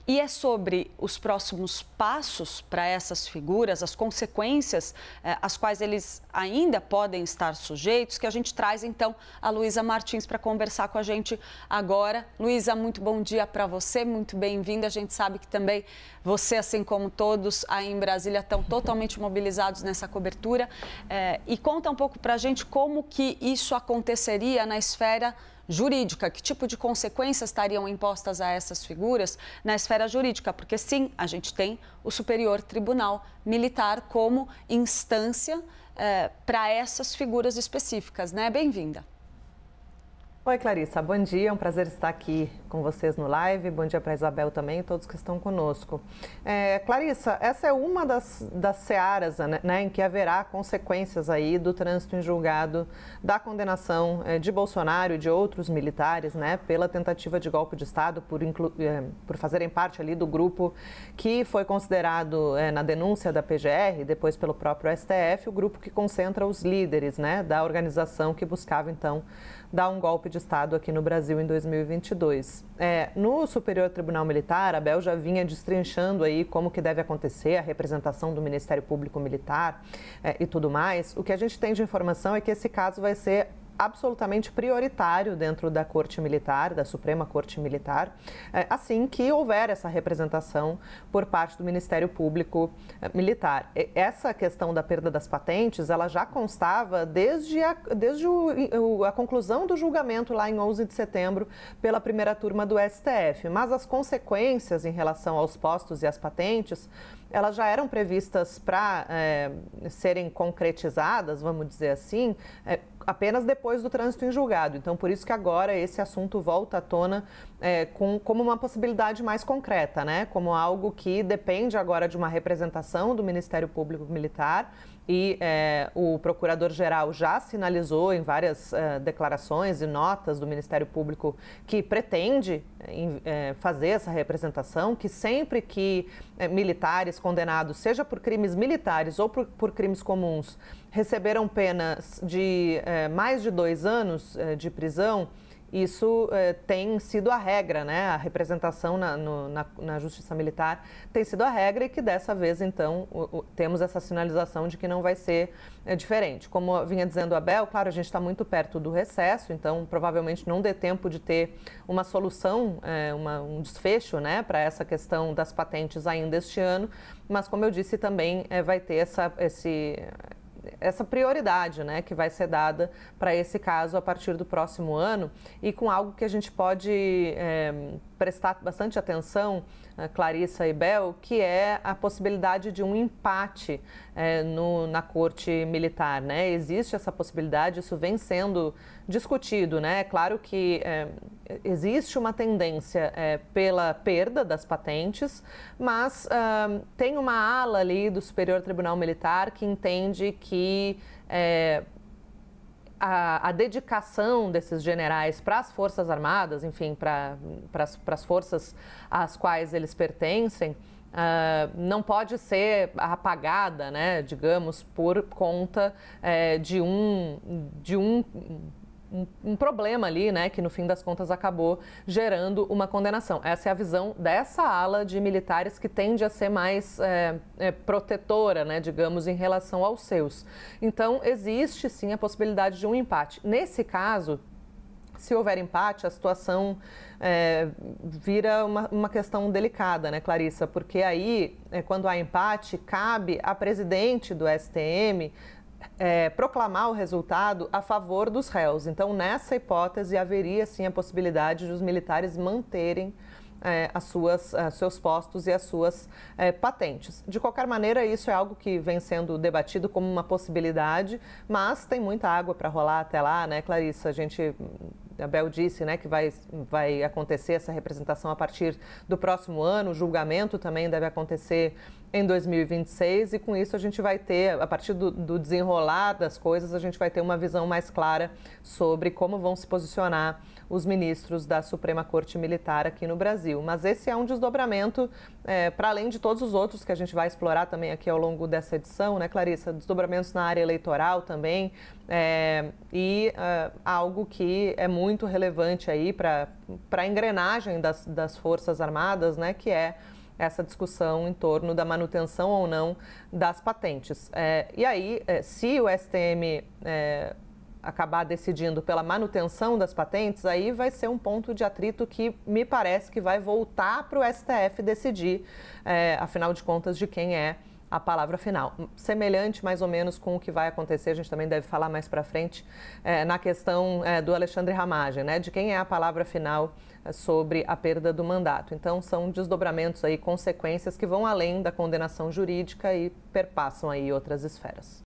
E é sobre os próximos passos para essas figuras, as consequências às quais eles ainda podem estar sujeitos, que a gente traz então a Luísa Martins para conversar com a gente agora. Luísa, muito bom dia para você, muito bem-vinda. A gente sabe que também você, assim como todos aí em Brasília, estão totalmente mobilizados nessa cobertura. E conta um pouco para a gente como que isso aconteceria na esfera jurídica, que tipo de consequências estariam impostas a essas figuras na esfera jurídica, porque sim, a gente tem o Superior Tribunal Militar como instância para essas figuras específicas, né? Bem-vinda. Oi, Clarissa, bom dia, é um prazer estar aqui com vocês no live, bom dia para a Isabel também e todos que estão conosco. Clarissa, essa é uma das searas, né, em que haverá consequências aí do trânsito em julgado da condenação de Bolsonaro e de outros militares, né, pela tentativa de golpe de Estado, por fazerem parte ali do grupo que foi considerado na denúncia da PGR, depois pelo próprio STF, o grupo que concentra os líderes, né, da organização que buscava então dar um golpe de Estado aqui no Brasil em 2022. No Superior Tribunal Militar, a Abel já vinha destrinchando aí como que deve acontecer a representação do Ministério Público Militar e tudo mais. O que a gente tem de informação é que esse caso vai ser absolutamente prioritário dentro da Corte Militar, da Suprema Corte Militar, assim que houver essa representação por parte do Ministério Público Militar. Essa questão da perda das patentes, ela já constava desde a conclusão do julgamento lá em 11 de setembro pela primeira turma do STF, mas as consequências em relação aos postos e às patentes, elas já eram previstas para serem concretizadas, vamos dizer assim, apenas depois do trânsito em julgado. Então, por isso que agora esse assunto volta à tona como uma possibilidade mais concreta, né? Como algo que depende agora de uma representação do Ministério Público Militar e o Procurador-Geral já sinalizou em várias declarações e notas do Ministério Público que pretende fazer essa representação, que sempre que militares condenados, seja por crimes militares ou por crimes comuns, receberam penas de mais de 2 anos de prisão, isso tem sido a regra, né? A representação na Justiça Militar tem sido a regra e que dessa vez, então, temos essa sinalização de que não vai ser diferente. Como vinha dizendo a Abel, claro, a gente está muito perto do recesso, então provavelmente não dê tempo de ter uma solução, um desfecho, né, para essa questão das patentes ainda este ano, mas como eu disse também vai ter essa prioridade, né, que vai ser dada para esse caso a partir do próximo ano e com algo que a gente pode prestar bastante atenção, Clarissa e Bel, que é a possibilidade de um empate na Corte Militar, né? Existe essa possibilidade, isso vem sendo discutido, né? É claro que existe uma tendência pela perda das patentes, mas tem uma ala ali do Superior Tribunal Militar que entende que a dedicação desses generais para as Forças Armadas, enfim, para as forças às quais eles pertencem, não pode ser apagada, né, digamos, por conta de um problema ali, né, que no fim das contas acabou gerando uma condenação. Essa é a visão dessa ala de militares que tende a ser mais protetora, né, digamos, em relação aos seus. Então, existe sim a possibilidade de um empate. Nesse caso, se houver empate, a situação vira uma questão delicada, né, Clarissa? Porque aí, quando há empate, cabe à presidente do STM proclamar o resultado a favor dos réus. Então, nessa hipótese, haveria sim a possibilidade de os militares manterem seus postos e as suas patentes. De qualquer maneira, isso é algo que vem sendo debatido como uma possibilidade, mas tem muita água para rolar até lá, né, Clarissa? A Bel disse, né, que vai acontecer essa representação a partir do próximo ano, o julgamento também deve acontecer em 2026 e com isso a gente vai ter, a partir do desenrolar das coisas, a gente vai ter uma visão mais clara sobre como vão se posicionar os ministros da Suprema Corte Militar aqui no Brasil. Mas esse é um desdobramento, para além de todos os outros que a gente vai explorar também aqui ao longo dessa edição, né, Clarissa? Desdobramentos na área eleitoral também, algo que é muito relevante aí para a engrenagem das Forças Armadas, né, que é essa discussão em torno da manutenção ou não das patentes. E aí, se o STM acabar decidindo pela manutenção das patentes, aí vai ser um ponto de atrito que me parece que vai voltar para o STF decidir, afinal de contas, de quem é a palavra final. Semelhante mais ou menos com o que vai acontecer, a gente também deve falar mais para frente, na questão do Alexandre Ramagem, né, de quem é a palavra final sobre a perda do mandato. Então, são desdobramentos aí, consequências que vão além da condenação jurídica e perpassam aí outras esferas.